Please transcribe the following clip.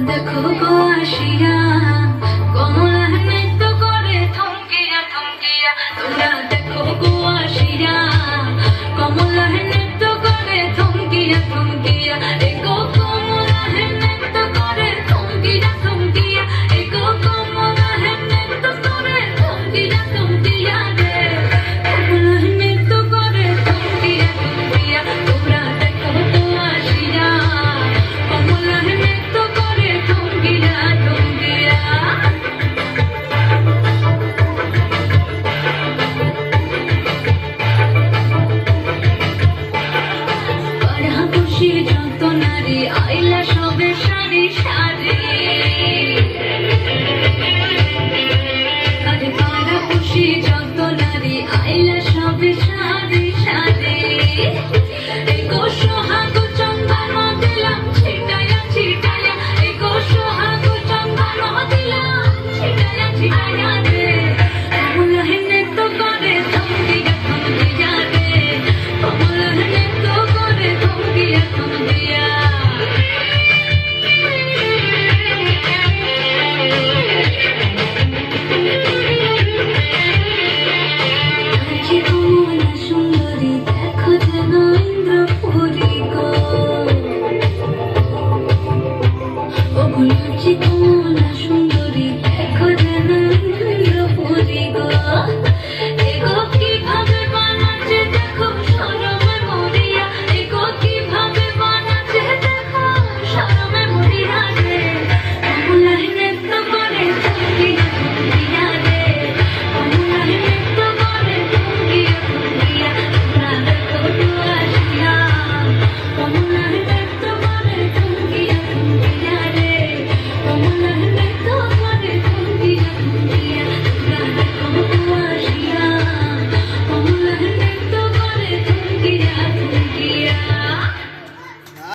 দেখো গো আসিয়া কমলা নৃত্য করে থমকিয়া থমকিয়া তোমরা দেখো গো আসিয়া কমলা নৃত্য করে থমকিয়া থমকিয়া এগো কমলা নৃত্য করে থমকিয়া থমকিয়া এগো কমলা নৃত্য করে থমকিয়া থমকিয়া রে কমলা নৃত্য করে থমকিয়া থমকিয়া তোমরা দেখো গো আসিয়া কমলা নৃত্য করে থমকিয়া থমকিয়া খুশি যত নারী আইলা